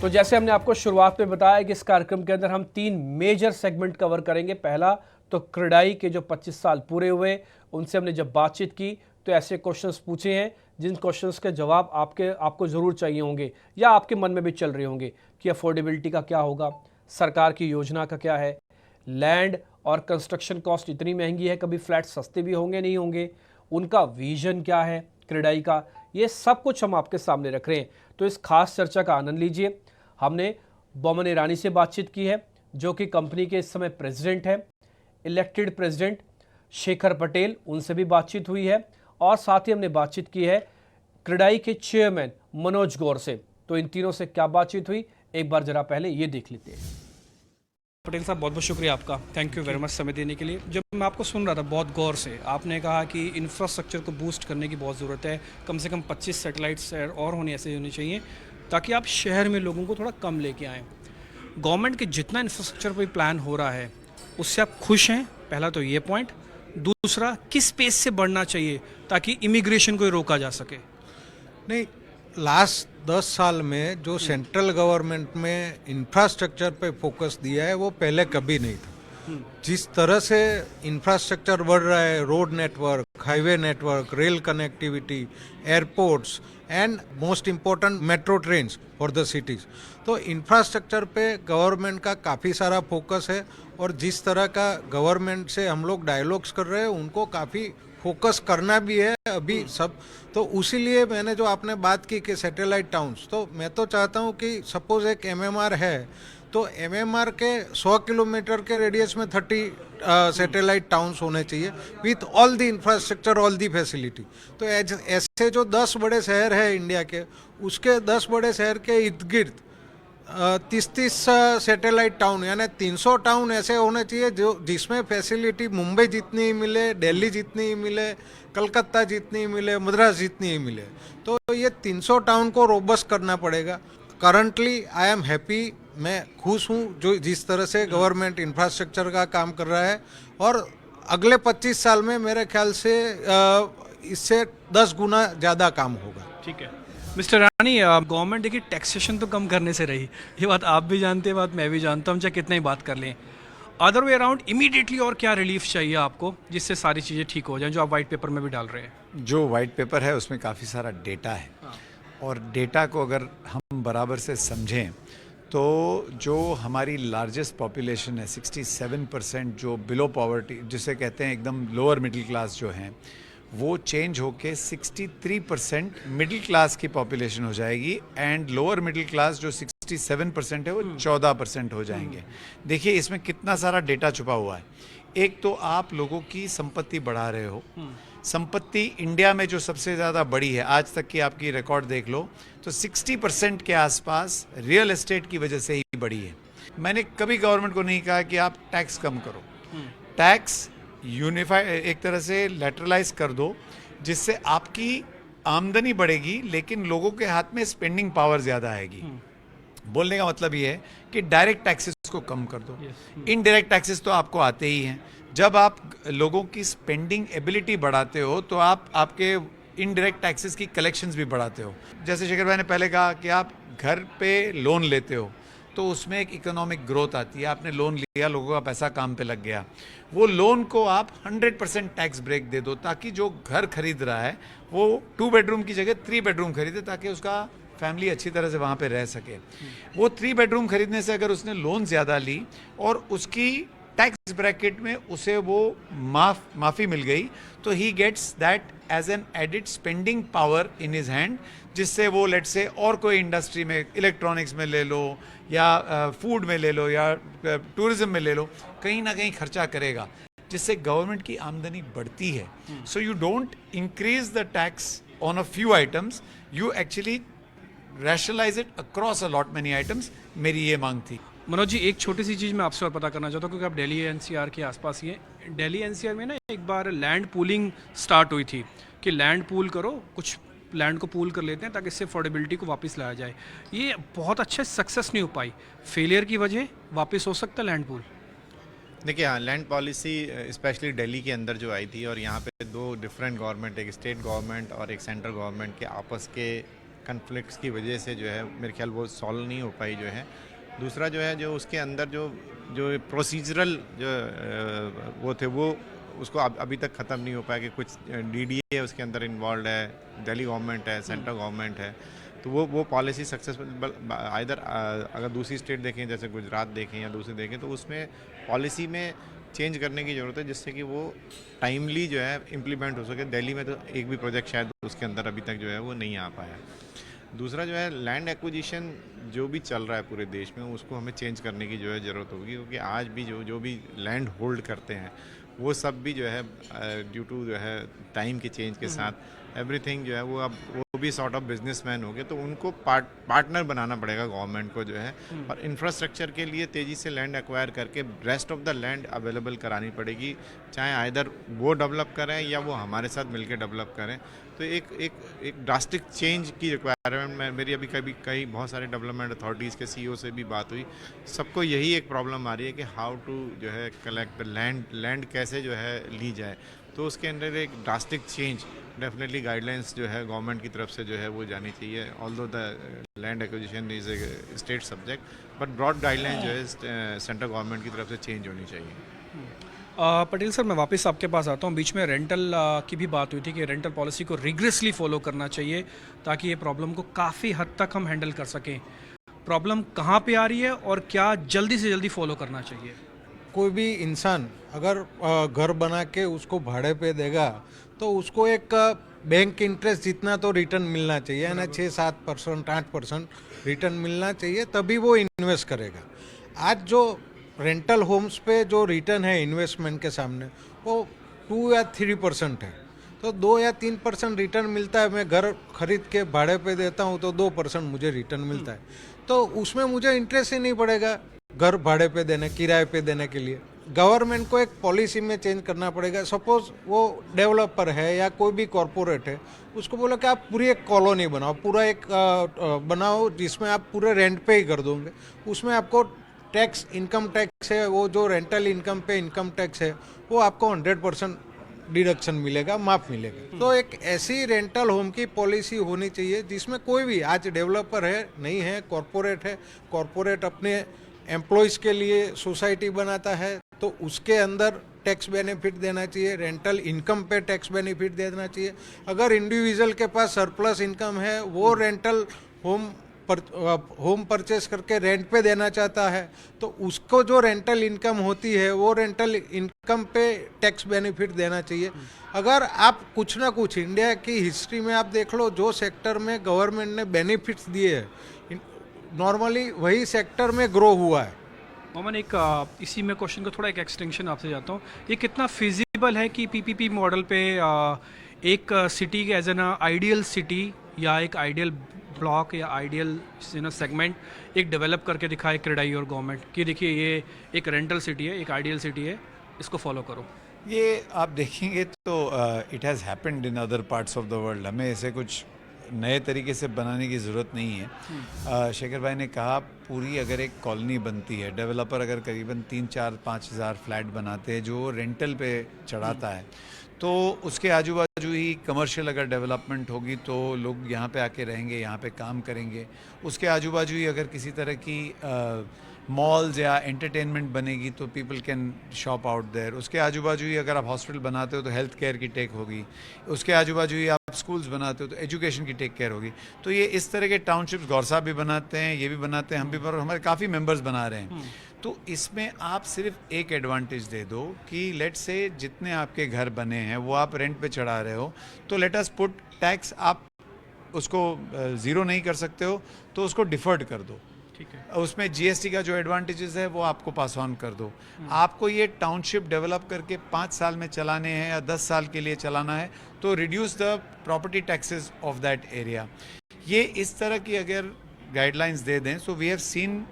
तो जैसे हमने आपको शुरुआत में बताया कि इस कार्यक्रम के अंदर हम 3 मेजर सेगमेंट कवर करेंगे। पहला तो क्रेडाई के जो 25 साल पूरे हुए, उनसे हमने जब बातचीत की तो ऐसे क्वेश्चंस पूछे हैं जिन क्वेश्चंस के जवाब आपको ज़रूर चाहिए होंगे या आपके मन में भी चल रहे होंगे कि अफोर्डेबिलिटी का क्या होगा, सरकार की योजना का क्या है, लैंड और कंस्ट्रक्शन कॉस्ट इतनी महंगी है, कभी फ्लैट सस्ते भी होंगे नहीं होंगे, उनका विजन क्या है क्रेडाई का, ये सब कुछ हम आपके सामने रख रहे हैं। तो इस खास चर्चा का आनंद लीजिए। हमने बोमन ईरानी से बातचीत की है जो कि कंपनी के इस समय प्रेसिडेंट है, इलेक्टेड प्रेसिडेंट शेखर पटेल, उनसे भी बातचीत हुई है और साथ ही हमने बातचीत की है क्रेडाई के चेयरमैन मनोज गौर से। तो इन तीनों से क्या बातचीत हुई, एक बार जरा पहले ये देख लेते हैं। पटेल साहब, बहुत बहुत शुक्रिया आपका, थैंक यू वेरी मच समय देने के लिए। जब मैं आपको सुन रहा था बहुत गौर से, आपने कहा कि इंफ्रास्ट्रक्चर को बूस्ट करने की बहुत ज़रूरत है, कम से कम 25 सैटेलाइट्स और होने ऐसे होने चाहिए ताकि आप शहर में लोगों को थोड़ा कम लेके आएँ। गवर्नमेंट के जितना इंफ्रास्ट्रक्चर पर प्लान हो रहा है उससे आप खुश हैं? पहला तो ये पॉइंट। दूसरा, किस पेस से बढ़ना चाहिए ताकि इमिग्रेशन को रोका जा सके? नहीं, लास्ट 10 साल में जो सेंट्रल गवर्नमेंट में इंफ्रास्ट्रक्चर पे फोकस दिया है वो पहले कभी नहीं था। जिस तरह से इंफ्रास्ट्रक्चर बढ़ रहा है, road network, highway network, rail connectivity, airports and most important metro trains for the cities, तो इंफ्रास्ट्रक्चर पे गवर्नमेंट का काफ़ी सारा फोकस है। और जिस तरह का गवर्नमेंट से हम लोग डायलॉग्स कर रहे हैं उनको काफ़ी फोकस करना भी है अभी सब। तो उसीलिए मैंने जो आपने बात की कि सैटेलाइट टाउन्स, तो मैं तो चाहता हूँ कि सपोज एक एमएमआर है तो एमएमआर के 100 किलोमीटर के रेडियस में 30 सैटेलाइट टाउन्स होने चाहिए with all the infrastructure, all the facility. तो ऐसे जो 10 बड़े शहर है इंडिया के, उसके 10 बड़े शहर के इर्द गिर्द 30-30 सैटेलाइट टाउन यानी 300 टाउन ऐसे होने चाहिए जो जिसमें फैसिलिटी मुंबई जितनी ही मिले, दिल्ली जितनी ही मिले, कलकत्ता जितनी ही मिले, मद्रास जितनी ही मिले। तो ये 300 टाउन को रोबस्ट करना पड़ेगा। करंटली आई एम हैप्पी, मैं खुश हूँ जो जिस तरह से गवर्नमेंट इंफ्रास्ट्रक्चर का काम कर रहा है। और अगले 25 साल में मेरे ख्याल से इससे 10 गुना ज़्यादा काम होगा। ठीक है मिस्टर रानी, गवर्नमेंट देखिए टैक्सेशन तो कम करने से रही, ये बात आप भी जानते हैं, बात मैं भी जानता हूँ, चाहे कितना ही बात कर लें। अदर वे अराउंड इमीडिएटली और क्या रिलीफ चाहिए आपको जिससे सारी चीज़ें ठीक हो जाएं, जो आप वाइट पेपर में भी डाल रहे हैं? जो वाइट पेपर है उसमें काफ़ी सारा डेटा है। और डेटा को अगर हम बराबर से समझें तो जो हमारी लार्जेस्ट पॉपुलेशन है 67% जो बिलो पॉवर्टी जिसे कहते हैं एकदम लोअर मिडिल क्लास जो हैं, वो चेंज होके 63% मिडिल क्लास की पॉपुलेशन हो जाएगी एंड लोअर मिडिल क्लास जो 67% है वो 14% हो जाएंगे। देखिए इसमें कितना सारा डेटा छुपा हुआ है। एक तो आप लोगों की संपत्ति बढ़ा रहे हो। संपत्ति इंडिया में जो सबसे ज़्यादा बड़ी है, आज तक की आपकी रिकॉर्ड देख लो तो 60% के आसपास रियल एस्टेट की वजह से ही बढ़ी है। मैंने कभी गवर्नमेंट को नहीं कहा कि आप टैक्स कम करो, टैक्स यूनिफाई एक तरह से लेटरलाइज कर दो जिससे आपकी आमदनी बढ़ेगी लेकिन लोगों के हाथ में स्पेंडिंग पावर ज़्यादा आएगी। बोलने का मतलब ये है कि डायरेक्ट टैक्सेस को कम कर दो। इनडायरेक्ट टैक्सेस तो आपको आते ही हैं। जब आप लोगों की स्पेंडिंग एबिलिटी बढ़ाते हो तो आप आपके इनडायरेक्ट टैक्सेस की कलेक्शंस भी बढ़ाते हो। जैसे शेखर भाई ने पहले कहा कि आप घर पे लोन लेते हो तो उसमें एक इकोनॉमिक ग्रोथ आती है। आपने लोन लिया, लोगों का पैसा काम पे लग गया, वो लोन को आप 100% टैक्स ब्रेक दे दो ताकि जो घर खरीद रहा है वो 2 बेडरूम की जगह 3 बेडरूम खरीदे ताकि उसका फैमिली अच्छी तरह से वहाँ पे रह सके। वो 3 बेडरूम खरीदने से अगर उसने लोन ज़्यादा ली और उसकी टैक्स ब्रैकेट में उसे वो माफ़ी मिल गई तो ही gets that as an added spending power in his hand, जिससे वो लेट से और कोई इंडस्ट्री में, इलेक्ट्रॉनिक्स में ले लो या फूड में ले लो या टूरिज्म में ले लो, कहीं ना कहीं खर्चा करेगा जिससे गवर्नमेंट की आमदनी बढ़ती है। So you don't increase the tax on a few items, you actually rationalise it across a lot many items. मेरी ये मांग थी। मनोज जी, एक छोटी सी चीज़ मैं आपसे और पता करना चाहता हूँ क्योंकि आप दिल्ली एनसीआर के आसपास ही हैं। दिल्ली एनसीआर में ना एक बार लैंड पूलिंग स्टार्ट हुई थी कि लैंड पूल करो, कुछ लैंड को पूल कर लेते हैं ताकि इससे अफोर्डेबिलिटी को वापस लाया जाए। ये बहुत अच्छे सक्सेस नहीं हो पाई, फेलियर की वजह वापस हो सकता है लैंड पूल? देखिए हाँ, लैंड पॉलिसी स्पेशली दिल्ली के अंदर जो आई थी और यहाँ पे 2 डिफरेंट गवर्नमेंट, एक स्टेट गवर्नमेंट और एक सेंट्रल गवर्नमेंट के आपस के कन्फ्लिक्ट्स की वजह से जो है मेरे ख्याल वो सॉल्व नहीं हो पाई जो है। दूसरा जो है जो उसके अंदर जो जो प्रोसीजरल जो वो थे वो उसको अभी तक ख़त्म नहीं हो पाया कि कुछ डीडीए उसके अंदर इन्वॉल्व है, दिल्ली गवर्नमेंट है, सेंट्रल गवर्नमेंट है, तो वो पॉलिसी सक्सेसफुल आइदर अगर दूसरी स्टेट देखें जैसे गुजरात देखें या दूसरी देखें तो उसमें पॉलिसी में चेंज करने की ज़रूरत है जिससे कि वो टाइमली जो है इम्प्लीमेंट हो सके। दिल्ली में तो एक भी प्रोजेक्ट शायद उसके अंदर अभी तक जो है वो नहीं आ पाया। दूसरा जो है लैंड एक्विजिशन जो भी चल रहा है पूरे देश में उसको हमें चेंज करने की जो है ज़रूरत होगी, क्योंकि आज भी जो भी लैंड होल्ड करते हैं वो सब भी जो है ड्यू टू जो है टाइम के चेंज के साथ एवरीथिंग जो है वो अब वो भी सॉर्ट ऑफ बिजनेसमैन हो गए, तो उनको पार्टनर बनाना पड़ेगा गवर्नमेंट को जो है, और इंफ्रास्ट्रक्चर के लिए तेज़ी से लैंड एक्वायर करके rest of the land available करानी पड़ेगी, चाहे आइदर वो डेवलप करें या वो हमारे साथ मिलकर डेवलप करें। तो एक ड्रास्टिक चेंज की रिक्वायरमेंट में मेरी अभी कई बहुत सारे डेवलपमेंट अथॉरिटीज़ के सीईओ से भी बात हुई, सबको यही एक प्रॉब्लम आ रही है कि हाउ टू जो है कलेक्ट लैंड कैसे जो है ली जाए। तो उसके अंदर एक ड्रास्टिक चेंज डेफिनेटली गाइडलाइंस जो है गवर्नमेंट की तरफ से जो है वो जानी चाहिए। Although the land acquisition is a state subject but broad guidelines जो है सेंट्रल गवर्नमेंट की तरफ से चेंज होनी चाहिए। पटेल सर, मैं वापस आपके पास आता हूँ। बीच में रेंटल की भी बात हुई थी कि रेंटल पॉलिसी को रिग्रेसली फॉलो करना चाहिए ताकि ये प्रॉब्लम को काफ़ी हद तक हम हैंडल कर सकें। प्रॉब्लम कहाँ पे आ रही है और क्या जल्दी से जल्दी फॉलो करना चाहिए? कोई भी इंसान अगर घर बना के उसको भाड़े पे देगा तो उसको एक बैंक इंटरेस्ट जितना तो रिटर्न मिलना चाहिए, है ना, 6-7%, 8% रिटर्न मिलना चाहिए, तभी वो इन्वेस्ट करेगा। आज जो रेंटल होम्स पे जो रिटर्न है इन्वेस्टमेंट के सामने वो 2 या 3% है, तो 2 या 3% रिटर्न मिलता है। मैं घर खरीद के भाड़े पे देता हूँ तो 2% मुझे रिटर्न मिलता है, तो उसमें मुझे इंटरेस्ट ही नहीं पड़ेगा घर भाड़े पे देने, किराए पे देने के लिए। गवर्नमेंट को एक पॉलिसी में चेंज करना पड़ेगा। सपोज वो डेवलपर है या कोई भी कॉरपोरेट है, उसको बोलो कि आप पूरी एक कॉलोनी बनाओ, पूरा एक बनाओ जिसमें आप पूरे रेंट पे ही कर दोगे, उसमें आपको टैक्स, इनकम टैक्स है, वो जो रेंटल इनकम पे इनकम टैक्स है वो आपको 100% डिडक्शन मिलेगा, माफ मिलेगा। तो एक ऐसी रेंटल होम की पॉलिसी होनी चाहिए जिसमें कोई भी, आज डेवलपर है नहीं है, कॉरपोरेट अपने एम्प्लॉयज़ के लिए सोसाइटी बनाता है तो उसके अंदर टैक्स बेनिफिट देना चाहिए, रेंटल इनकम पे टैक्स बेनिफिट देना चाहिए। अगर इंडिविजुअल के पास सरप्लस इनकम है, वो रेंटल होम परचेस करके रेंट पे देना चाहता है, तो उसको जो रेंटल इनकम होती है वो रेंटल इनकम पे टैक्स बेनिफिट देना चाहिए। अगर आप कुछ ना कुछ इंडिया की हिस्ट्री में आप देख लो, जो सेक्टर में गवर्नमेंट ने बेनिफिट्स दिए हैं नॉर्मली वही सेक्टर में ग्रो हुआ है। मोमन, इसी में क्वेश्चन को थोड़ा एक एक्सटेंशन आपसे जाता हूँ, ये कितना फिजिबल है कि पीपीपी मॉडल पे एक सिटी के एज एन आइडियल सिटी या एक आइडियल ब्लॉक या आइडियल सेगमेंट एक डेवलप करके दिखाए क्रेडाई और गवर्नमेंट कि देखिए ये एक रेंटल सिटी है, एक आइडियल सिटी है, इसको फॉलो करो? ये आप देखेंगे तो it has happened in other parts of the world. हमें ऐसे कुछ नए तरीके से बनाने की ज़रूरत नहीं है। शेखर भाई ने कहा, पूरी अगर एक कॉलोनी बनती है, डेवलपर अगर करीबन 3-4-5 हज़ार फ्लैट बनाते हैं जो रेंटल पे चढ़ाता है, तो उसके आजू बाजू ही कमर्शियल अगर डेवलपमेंट होगी तो लोग यहाँ पे आके रहेंगे, यहाँ पे काम करेंगे। उसके आजू बाजू ही अगर किसी तरह की मॉल्स या एंटरटेनमेंट बनेगी तो people can shop out there. उसके आजू बाजू ही अगर आप हॉस्पिटल बनाते हो तो हेल्थ केयर की टेक होगी। उसके आजू बाजू ही आप स्कूल्स बनाते हो तो एजुकेशन की टेक केयर होगी। तो ये इस तरह के टाउनशिप्स गौर साहब भी बनाते हैं, ये भी बनाते हैं, हम भी, पर हमारे काफ़ी मेंबर्स बना रहे हैं। तो इसमें आप सिर्फ एक एडवांटेज दे दो कि लेट से जितने आपके घर बने हैं वो आप रेंट पे चढ़ा रहे हो, तो लेट अस पुट टैक्स, आप उसको ज़ीरो नहीं कर सकते हो तो उसको डिफर्ड कर दो, ठीक है। उसमें जीएसटी का जो एडवांटेजेस है वो आपको पास ऑन कर दो। आपको ये टाउनशिप डेवलप करके 5 साल में चलाने हैं या 10 साल के लिए चलाना है तो reduce the property taxes of that area. ये इस तरह की अगर गाइडलाइंस दे दें, so we have seen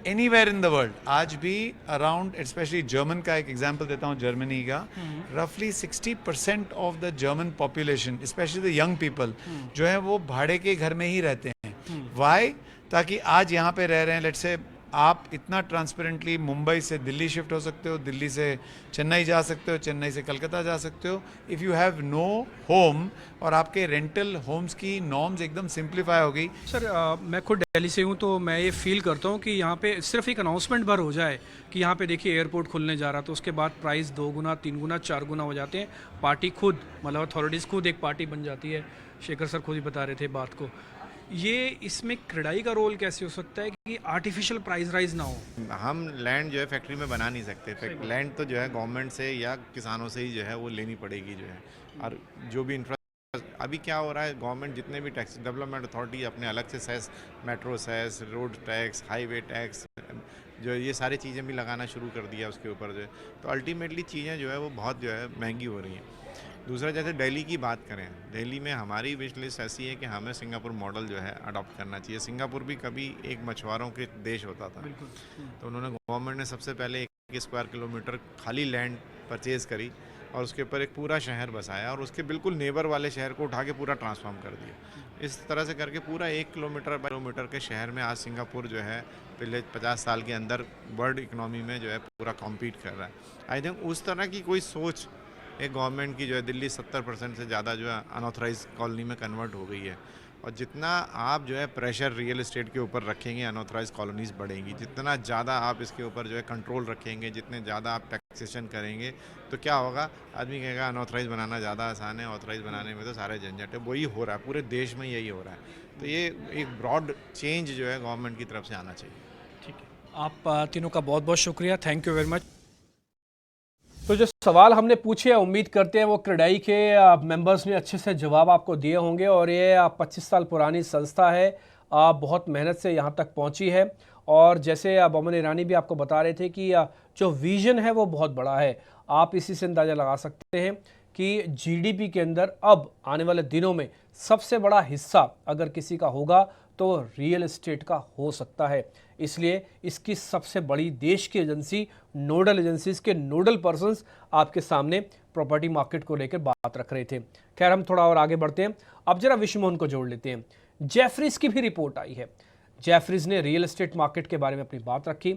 anywhere in the world, आज भी अराउंड, स्पेशली जर्मन का एक एग्जांपल देता हूँ, जर्मनी का, रफली 60% of the German population, specially the young people, जो है वो भाड़े के घर में ही रहते हैं। वाई? ताकि आज यहाँ पे रह रहे हैं, लेट्स से आप इतना ट्रांसपेरेंटली मुंबई से दिल्ली शिफ्ट हो सकते हो, दिल्ली से चेन्नई जा सकते हो, चेन्नई से कलकत्ता जा सकते हो if you have no home. और आपके रेंटल होम्स की नॉर्म्स एकदम सिंप्लीफाई हो गई। सर मैं खुद दिल्ली से हूँ तो मैं ये फील करता हूँ कि यहाँ पे सिर्फ एक अनाउंसमेंट भर हो जाए कि यहाँ पे देखिए एयरपोर्ट खुलने जा रहा, तो उसके बाद प्राइस 2 गुना 3 गुना 4 गुना हो जाते हैं। पार्टी खुद मतलब अथॉरिटीज़ खुद एक पार्टी बन जाती है। शेखर सर खुद ही बता रहे थे बात को। ये इसमें क्रेडाई का रोल कैसे हो सकता है कि आर्टिफिशियल प्राइस राइज ना हो? हम लैंड जो है फैक्ट्री में बना नहीं सकते। लैंड तो जो है गवर्नमेंट से या किसानों से ही जो है वो लेनी पड़ेगी जो है। और जो भी अभी क्या हो रहा है, गवर्नमेंट जितने भी टैक्स डेवलपमेंट अथॉरिटी अपने अलग से cess, metro cess, road tax, highway tax, जो ये सारी चीज़ें भी लगाना शुरू कर दिया उसके ऊपर जो है। तो अल्टीमेटली चीज़ें जो है वो बहुत जो है महंगी हो रही हैं। दूसरा, जैसे दिल्ली की बात करें, दिल्ली में हमारी विश लिस्ट ऐसी है कि हमें सिंगापुर मॉडल जो है अडॉप्ट करना चाहिए। सिंगापुर भी कभी एक मछुआरों के देश होता था, तो उन्होंने गवर्नमेंट ने सबसे पहले 1 स्क्वायर किलोमीटर खाली लैंड परचेज़ करी और उसके ऊपर एक पूरा शहर बसाया और उसके बिल्कुल नेबर वाले शहर को उठा के पूरा ट्रांसफॉर्म कर दिया। इस तरह से करके पूरा 1 किलोमीटर के शहर में आज सिंगापुर जो है पिछले 50 साल के अंदर वर्ल्ड इकनॉमी में जो है पूरा कॉम्पीट कर रहा है। आई थिंक उस तरह की कोई सोच एक गवर्नमेंट की जो है, दिल्ली 70% से ज़्यादा जो है अनऑथराइज कॉलोनी में कन्वर्ट हो गई है। और जितना आप जो है प्रेशर रियल एस्टेट के ऊपर रखेंगे, अनऑथराइज कॉलोनीज बढ़ेंगी। जितना ज़्यादा आप इसके ऊपर जो है कंट्रोल रखेंगे, जितने ज़्यादा आप टैक्सेशन करेंगे, तो क्या होगा, आदमी कहेगा अनऑथराइज बनाना ज़्यादा आसान है, ऑथराइज बनाने में तो सारे झंझट है। वही हो रहा है, पूरे देश में यही हो रहा है। तो ये एक ब्रॉड चेंज जो है गवर्नमेंट की तरफ से आना चाहिए। ठीक है, आप तीनों का बहुत बहुत शुक्रिया, थैंक यू वेरी मच। तो जो सवाल हमने पूछे, उम्मीद करते हैं वो क्रेडाई के मेंबर्स ने अच्छे से जवाब आपको दिए होंगे। और ये 25 साल पुरानी संस्था है, बहुत मेहनत से यहाँ तक पहुँची है। और जैसे बोमन ईरानी भी आपको बता रहे थे कि जो विज़न है वो बहुत बड़ा है। आप इसी से अंदाज़ा लगा सकते हैं कि जीडीपी के अंदर अब आने वाले दिनों में सबसे बड़ा हिस्सा अगर किसी का होगा तो रियल एस्टेट का हो सकता है। इसलिए इसकी सबसे बड़ी देश की एजेंसी, नोडल एजेंसीज के नोडल पर्सन्स आपके सामने प्रॉपर्टी मार्केट को लेकर बात रख रहे थे। खैर, हम थोड़ा और आगे बढ़ते हैं। अब जरा विश्व मोहन को जोड़ लेते हैं। जेफरीज की भी रिपोर्ट आई है। जेफरीज ने रियल एस्टेट मार्केट के बारे में अपनी बात रखी,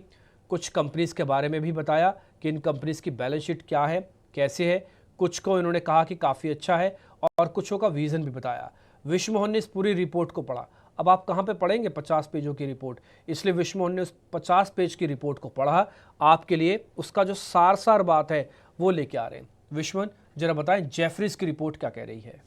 कुछ कंपनीज के बारे में भी बताया कि इन कंपनीज की बैलेंस शीट क्या है, कैसे है। कुछ को इन्होंने कहा कि काफ़ी अच्छा है और कुछों का विजन भी बताया। विश्व मोहन ने इस पूरी रिपोर्ट को पढ़ा। अब आप कहाँ पे पढ़ेंगे 50 पेजों की रिपोर्ट, इसलिए विश्व मोहन ने उस 50 पेज की रिपोर्ट को पढ़ा। आपके लिए उसका जो सार बात है वो लेके आ रहे हैं। विश्व मोहन, जरा बताएं जेफरीज की रिपोर्ट क्या कह रही है।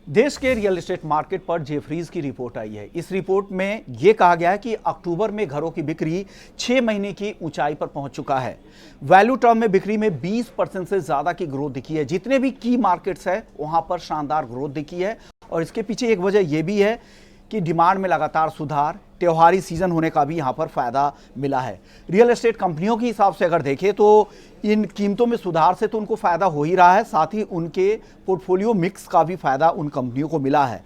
देश के रियल एस्टेट मार्केट पर जेफरीज की रिपोर्ट आई है। इस रिपोर्ट में यह कहा गया है कि अक्टूबर में घरों की बिक्री 6 महीने की ऊंचाई पर पहुंच चुका है। वैल्यू टर्म में बिक्री में 20% से ज्यादा की ग्रोथ दिखी है। जितने भी की मार्केट्स है वहां पर शानदार ग्रोथ दिखी है। और इसके पीछे एक वजह यह भी है कि डिमांड में लगातार सुधार, त्योहारी सीजन होने का भी यहां पर फायदा मिला है। रियल एस्टेट कंपनियों के हिसाब से अगर देखें तो इन कीमतों में सुधार से तो उनको फायदा हो ही रहा है, साथ ही उनके पोर्टफोलियो मिक्स का भी फायदा उन कंपनियों को मिला है।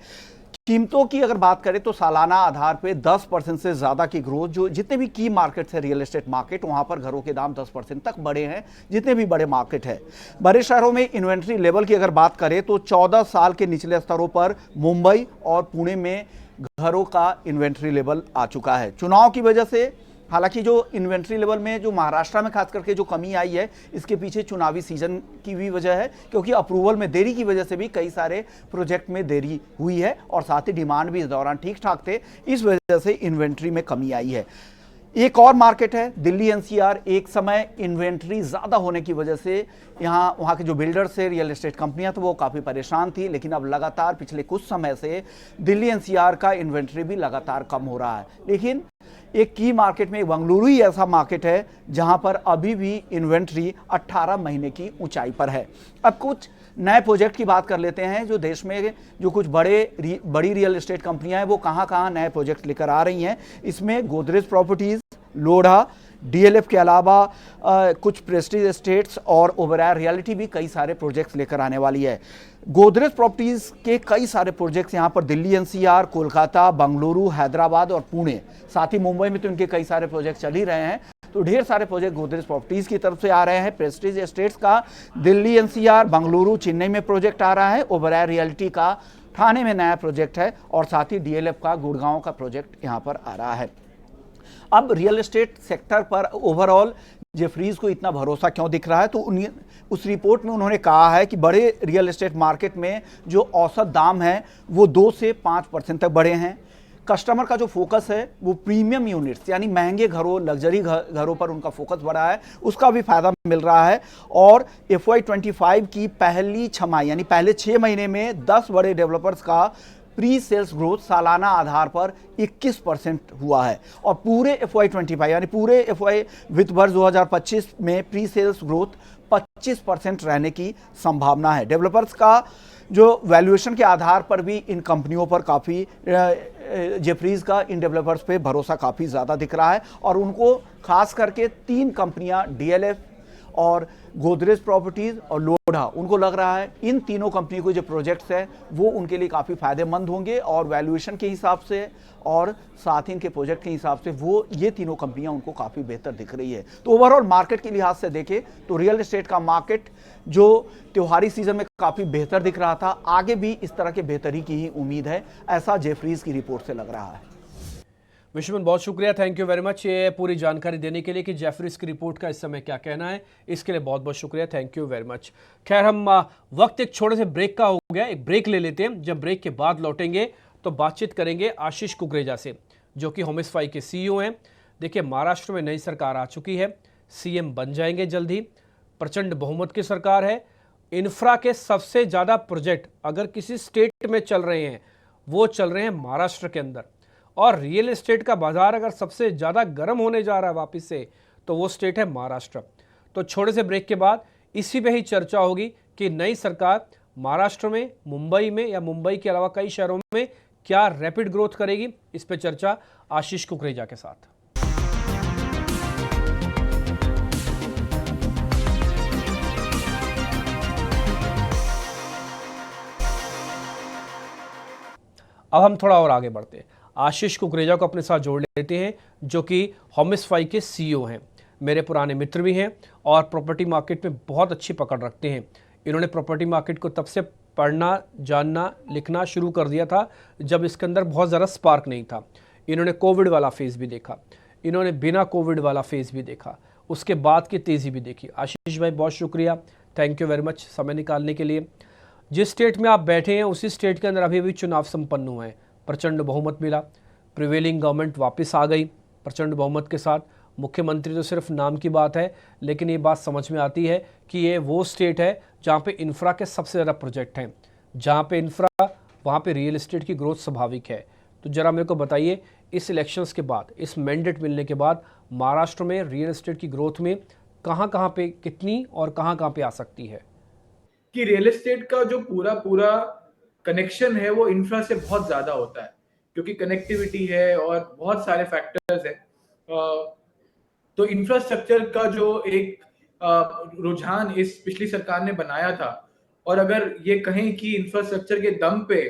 कीमतों की अगर बात करें तो सालाना आधार पे 10% से ज्यादा की ग्रोथ, जो जितने भी की मार्केट है रियल एस्टेट मार्केट, वहां पर घरों के दाम 10% तक बढ़े हैं। जितने भी बड़े मार्केट है, बड़े शहरों में इन्वेंट्री लेवल की अगर बात करें तो 14 साल के निचले स्तरों पर मुंबई और पुणे में घरों का इन्वेंट्री लेवल आ चुका है। चुनाव की वजह से हालांकि जो इन्वेंट्री लेवल में जो महाराष्ट्र में खास करके जो कमी आई है, इसके पीछे चुनावी सीजन की भी वजह है, क्योंकि अप्रूवल में देरी की वजह से भी कई सारे प्रोजेक्ट में देरी हुई है और साथ ही डिमांड भी इस दौरान ठीक ठाक थे। इस वजह से इन्वेंट्री में कमी आई है। एक और मार्केट है दिल्ली एनसीआर। एक समय इन्वेंट्री ज़्यादा होने की वजह से वहाँ के जो बिल्डर्स थे, रियल एस्टेट कंपनियां, तो वो काफ़ी परेशान थी। लेकिन अब लगातार पिछले कुछ समय से दिल्ली एनसीआर का इन्वेंट्री भी लगातार कम हो रहा है। लेकिन एक की मार्केट में बंगलुरु ही ऐसा मार्केट है जहां पर अभी भी इन्वेंट्री 18 महीने की ऊंचाई पर है। अब कुछ नए प्रोजेक्ट की बात कर लेते हैं। जो देश में जो कुछ बड़ी रियल एस्टेट कंपनियां हैं वो कहां नए प्रोजेक्ट लेकर आ रही हैं। इसमें गोदरेज प्रॉपर्टीज, लोढ़ा, डीएलएफ के अलावा कुछ प्रेस्टीज एस्टेट्स और ओबेरॉय रियल्टी भी कई सारे प्रोजेक्ट्स लेकर आने वाली है। गोदरेज प्रॉपर्टीज के कई सारे प्रोजेक्ट्स यहाँ पर दिल्ली एनसीआर, कोलकाता, बंगलुरु, हैदराबाद और पुणे, साथ ही मुंबई में तो इनके कई सारे प्रोजेक्ट चल ही रहे हैं। तो ढेर सारे प्रोजेक्ट गोदरेज प्रॉपर्टीज की तरफ से आ रहे हैं। प्रेस्टीज एस्टेट्स का दिल्ली एनसीआर, बंगलुरु, चेन्नई में प्रोजेक्ट आ रहा है। ओबेरॉय रियल्टी का ठाणे में नया प्रोजेक्ट है और साथ ही डीएलएफ का गुड़गांव का प्रोजेक्ट यहाँ पर आ रहा है। अब रियल एस्टेट सेक्टर पर ओवरऑल जेफरीज को इतना भरोसा क्यों दिख रहा है, तो उस रिपोर्ट में उन्होंने कहा है कि बड़े रियल एस्टेट मार्केट में जो औसत दाम है वो 2 से 5% तक बढ़े हैं। कस्टमर का जो फोकस है वो प्रीमियम यूनिट्स यानी महंगे घरों, लग्जरी घरों पर उनका फोकस बढ़ा है, उसका भी फायदा मिल रहा है। और FY25 की पहली छमाही यानी पहले 6 महीने में 10 बड़े डेवलपर्स का प्री सेल्स ग्रोथ सालाना आधार पर 21% हुआ है। और पूरे FY25 यानी पूरे FY वित्त वर्ष 2025 में प्री सेल्स ग्रोथ 25% रहने की संभावना है। डेवलपर्स का जो वैल्यूएशन के आधार पर भी इन कंपनियों पर काफ़ी जेफरीज का इन डेवलपर्स पे भरोसा काफ़ी ज़्यादा दिख रहा है। और उनको खास करके 3 कंपनियां DLF और गोदरेज प्रॉपर्टीज और लोढ़ा, उनको लग रहा है इन तीनों कंपनियों के जो प्रोजेक्ट्स हैं वो उनके लिए काफ़ी फायदेमंद होंगे और वैल्यूएशन के हिसाब से और साथ ही इनके प्रोजेक्ट के हिसाब से वो ये तीनों कंपनियां उनको काफ़ी बेहतर दिख रही है। तो ओवरऑल मार्केट के लिहाज से देखें तो रियल एस्टेट का मार्केट जो त्योहारी सीजन में काफ़ी बेहतर दिख रहा था, आगे भी इस तरह के बेहतरी की ही उम्मीद है, ऐसा जेफरीज की रिपोर्ट से लग रहा है। विश्वमन, बहुत शुक्रिया, थैंक यू वेरी मच ये पूरी जानकारी देने के लिए कि जेफरीज की रिपोर्ट का इस समय क्या कहना है, इसके लिए बहुत बहुत शुक्रिया, थैंक यू वेरी मच। खैर, हम वक्त एक छोटे से ब्रेक का हो गया, एक ब्रेक ले लेते हैं। जब ब्रेक के बाद लौटेंगे तो बातचीत करेंगे आशीष कुकरेजा से, जो कि होमिसफाई के CEO हैं। देखिए, महाराष्ट्र में नई सरकार आ चुकी है, CM बन जाएंगे जल्द ही, प्रचंड बहुमत की सरकार है। इंफ्रा के सबसे ज़्यादा प्रोजेक्ट अगर किसी स्टेट में चल रहे हैं वो चल रहे हैं महाराष्ट्र के अंदर। और रियल एस्टेट का बाजार अगर सबसे ज़्यादा गर्म होने जा रहा है वापस से, तो वो स्टेट है महाराष्ट्र। तो छोटे से ब्रेक के बाद इसी पे ही चर्चा होगी कि नई सरकार महाराष्ट्र में, मुंबई में या मुंबई के अलावा कई शहरों में क्या रैपिड ग्रोथ करेगी। इस पे चर्चा आशीष कुकरेजा के साथ। अब हम थोड़ा और आगे बढ़ते हैं, आशीष कुकरेजा को अपने साथ जोड़ लेते हैं, जो कि होमिसफाई के CEO हैं, मेरे पुराने मित्र भी हैं और प्रॉपर्टी मार्केट में बहुत अच्छी पकड़ रखते हैं। इन्होंने प्रॉपर्टी मार्केट को तब से पढ़ना, जानना, लिखना शुरू कर दिया था जब इसके अंदर बहुत ज़्यादा स्पार्क नहीं था। इन्होंने कोविड वाला फेज़ भी देखा, इन्होंने बिना कोविड वाला फेज़ भी देखा, उसके बाद की तेज़ी भी देखी। आशीष भाई, बहुत शुक्रिया, थैंक यू वेरी मच समय निकालने के लिए। जिस स्टेट में आप बैठे हैं उसी स्टेट के अंदर अभी अभी चुनाव संपन्न हुए हैं, प्रचंड बहुमत मिला, प्रिवेलिंग गवर्नमेंट वापस आ गई प्रचंड बहुमत के साथ। मुख्यमंत्री तो सिर्फ नाम की बात है, लेकिन ये बात समझ में आती है कि ये वो स्टेट है जहाँ पे इंफ्रा के सबसे ज़्यादा प्रोजेक्ट हैं। जहाँ पे इंफ्रा, वहाँ पे रियल एस्टेट की ग्रोथ स्वाभाविक है। तो ज़रा मेरे को बताइए, इस इलेक्शंस के बाद, इस मैंडेट मिलने के बाद महाराष्ट्र में रियल एस्टेट की ग्रोथ में कहाँ पे कितनी और कहाँ पे आ सकती है? कि रियल एस्टेट का जो पूरा कनेक्शन है वो इंफ्रा से बहुत ज़्यादा होता है, क्योंकि कनेक्टिविटी है और बहुत सारे फैक्टर्स हैं। तो इंफ्रास्ट्रक्चर का जो एक रुझान इस पिछली सरकार ने बनाया था, और अगर ये कहें कि इंफ्रास्ट्रक्चर के दम पे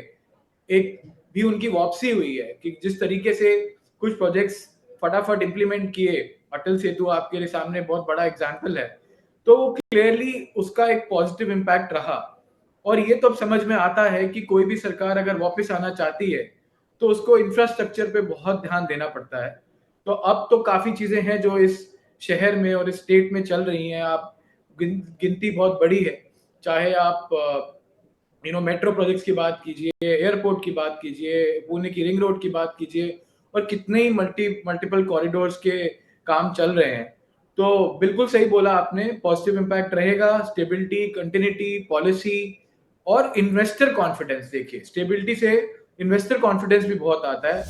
एक भी उनकी वापसी हुई है, कि जिस तरीके से कुछ प्रोजेक्ट्स फटाफट इम्प्लीमेंट किए, अटल सेतु आपके लिए सामने बहुत बड़ा एग्जाम्पल है, तो वो क्लियरली उसका एक पॉजिटिव इम्पैक्ट रहा। और ये तो अब समझ में आता है कि कोई भी सरकार अगर वापस आना चाहती है तो उसको इंफ्रास्ट्रक्चर पे बहुत ध्यान देना पड़ता है। तो अब तो काफ़ी चीज़ें हैं जो इस शहर में और इस स्टेट में चल रही हैं। आप गिनती बहुत बड़ी है, चाहे आप मेट्रो प्रोजेक्ट्स की बात कीजिए, एयरपोर्ट की बात कीजिए, पुणे की रिंग रोड की बात कीजिए, और कितने ही मल्टीपल कॉरिडोर्स के काम चल रहे हैं। तो बिल्कुल सही बोला आपने, पॉजिटिव इम्पैक्ट रहेगा। स्टेबिलिटी, कंटिन्यूटी, पॉलिसी और इन्वेस्टर कॉन्फिडेंस, देखिए स्टेबिलिटी से इन्वेस्टर कॉन्फिडेंस भी बहुत आता है।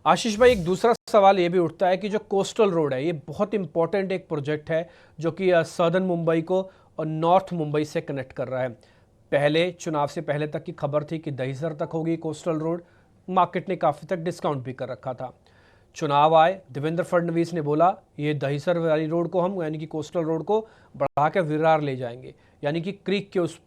आशीष भाई, एक दूसरा सवाल ये भी उठता है कि जो कोस्टल रोड है, ये बहुत इंपॉर्टेंट एक प्रोजेक्ट है जो कि सदर्न मुंबई को और नॉर्थ मुंबई से कनेक्ट कर रहा है। पहले चुनाव से पहले तक की खबर थी कि दहीसर तक होगी कोस्टल रोड, मार्केट ने काफ़ी तक डिस्काउंट भी कर रखा था। चुनाव आए, देवेंद्र फडणवीस ने बोला ये दहीसर वाली रोड को हम, यानी कि कोस्टल रोड को बढ़ा के विरार ले जाएंगे, यानी कि क्रीक के उस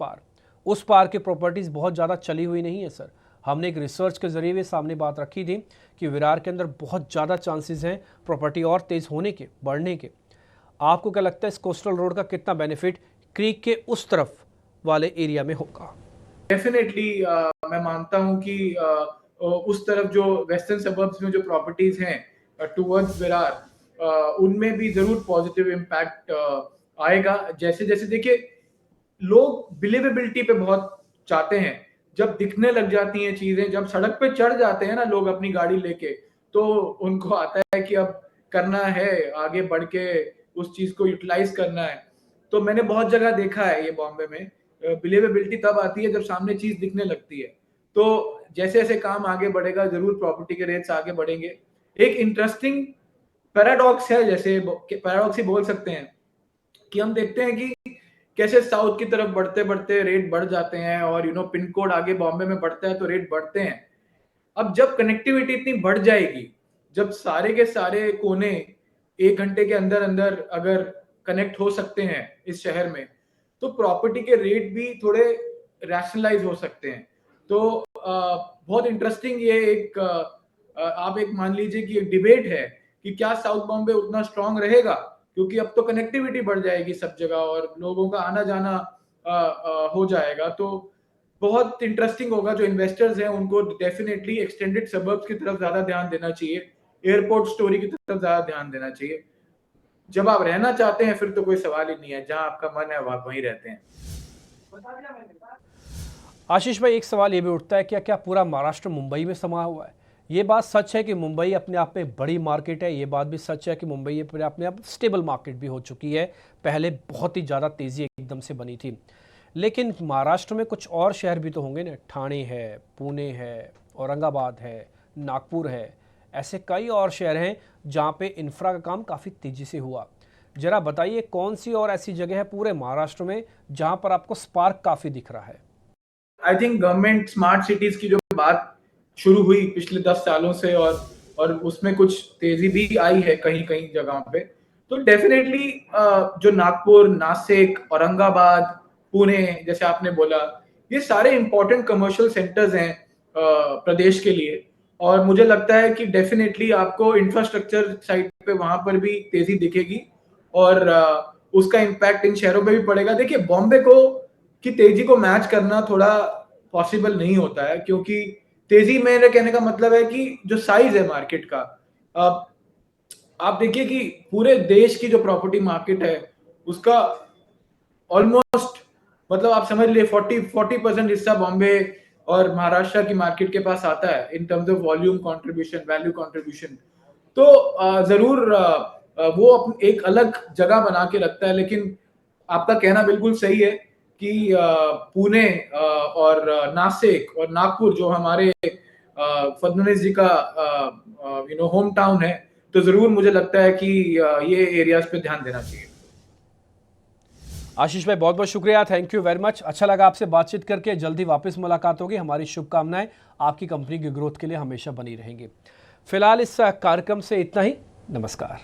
पार की प्रॉपर्टीज़ बहुत ज़्यादा चली हुई नहीं है सर। हमने एक रिसर्च के ज़रिए भी सामने बात रखी थी कि विरार के अंदर बहुत ज़्यादा चांसेस हैं प्रॉपर्टी और तेज़ होने के, बढ़ने के। आपको क्या लगता है इस कोस्टल रोड का कितना बेनिफिट क्रीक के उस तरफ वाले एरिया में होगा? डेफिनेटली मैं मानता हूं कि उस तरफ जो वेस्टर्न सबर्ब्स में जो प्रॉपर्टीज हैं टुवर्ड्स विरार, उनमें भी जरूर पॉजिटिव इम्पैक्ट आएगा। जैसे जैसे देखिए, लोग बिलीवेबिलिटी पे बहुत चाहते हैं। जब दिखने लग जाती हैं चीजें, जब सड़क पे चढ़ जाते हैं ना लोग अपनी गाड़ी लेके, तो उनको आता है कि अब करना है, आगे बढ़ के उस चीज को यूटिलाइज करना है। तो मैंने बहुत जगह देखा है ये बॉम्बे में, बिलीवेबिलिटी तब आती है जब सामने चीज दिखने लगती है। तो जैसे जैसे काम आगे बढ़ेगा, जरूर प्रॉपर्टी के रेट्स आगे बढ़ेंगे। एक इंटरेस्टिंग पैराडॉक्स है, जैसे पैराडॉक्स ही बोल सकते हैं, कि हम देखते हैं कि कैसे साउथ की तरफ बढ़ते बढ़ते रेट बढ़ जाते हैं, और पिन कोड आगे बॉम्बे में बढ़ता है तो रेट बढ़ते हैं। अब जब कनेक्टिविटी इतनी बढ़ जाएगी, जब सारे के सारे कोने 1 घंटे के अंदर अंदर अगर कनेक्ट हो सकते हैं इस शहर में, तो प्रॉपर्टी के रेट भी थोड़े रैशनलाइज हो सकते हैं। तो बहुत इंटरेस्टिंग ये एक आप एक मान लीजिए कि एक डिबेट है कि क्या साउथ बॉम्बे उतना स्ट्रांग रहेगा, क्योंकि अब तो कनेक्टिविटी बढ़ जाएगी सब जगह और लोगों का आना जाना हो जाएगा। तो बहुत इंटरेस्टिंग होगा। जो इन्वेस्टर्स हैं उनको डेफिनेटली एक्सटेंडेड सबर्ब्स की तरफ ज्यादा ध्यान देना चाहिए, एयरपोर्ट स्टोरी की तरफ ज्यादा ध्यान देना चाहिए। जब आप रहना चाहते हैं फिर तो कोई सवाल ही नहीं है, जहां आपका मन है आप वहीं रहते हैं। आशीष भाई, एक सवाल ये भी उठता है, क्या क्या पूरा महाराष्ट्र मुंबई में समा हुआ है? ये बात सच है कि मुंबई अपने आप में बड़ी मार्केट है, ये बात भी सच है कि मुंबई अपने आप स्टेबल मार्केट भी हो चुकी है। पहले बहुत ही ज़्यादा तेज़ी एकदम से बनी थी, लेकिन महाराष्ट्र में कुछ और शहर भी तो होंगे ना, ठाणे है, पुणे है, औरंगाबाद है, नागपुर है, ऐसे कई और शहर हैं जहाँ पे इंफ्रा का काम काफ़ी तेज़ी से हुआ। ज़रा बताइए कौन सी और ऐसी जगह है पूरे महाराष्ट्र में जहाँ पर आपको स्पार्क काफ़ी दिख रहा है? I think government smart cities की जो बात शुरू हुई पिछले 10 सालों से, और उसमें कुछ तेजी भी आई है कहीं कहीं जगहों पे, तो डेफिनेटली जो नागपुर, नासिक, औरंगाबाद, पुणे जैसे आपने बोला, ये सारे इंपॉर्टेंट कमर्शियल सेंटर्स हैं प्रदेश के लिए। और मुझे लगता है कि डेफिनेटली आपको इंफ्रास्ट्रक्चर साइड पे वहां पर भी तेजी दिखेगी, और उसका इम्पैक्ट इन शहरों पे भी पड़ेगा। देखिए, बॉम्बे को की तेजी को मैच करना थोड़ा पॉसिबल नहीं होता है, क्योंकि तेजी मेरे कहने का मतलब है कि जो साइज है मार्केट का, आप देखिए कि पूरे देश की जो प्रॉपर्टी मार्केट है उसका ऑलमोस्ट, मतलब आप समझ लिए 40% हिस्सा बॉम्बे और महाराष्ट्र की मार्केट के पास आता है in terms of volume contribution, value contribution. तो जरूर वो एक अलग जगह बना के रखता है। लेकिन आपका कहना बिल्कुल सही है कि पुणे और नासिक और नागपुर जो हमारे फडणवीस जी का होम टाउन है, तो जरूर मुझे लगता है कि ये एरियाज पे ध्यान देना चाहिए। आशीष भाई, बहुत बहुत शुक्रिया, थैंक यू वेरी मच। अच्छा लगा आपसे बातचीत करके, जल्दी वापस मुलाकात होगी। हमारी शुभकामनाएं आपकी कंपनी की ग्रोथ के लिए हमेशा बनी रहेंगी। फिलहाल इस कार्यक्रम से इतना ही, नमस्कार।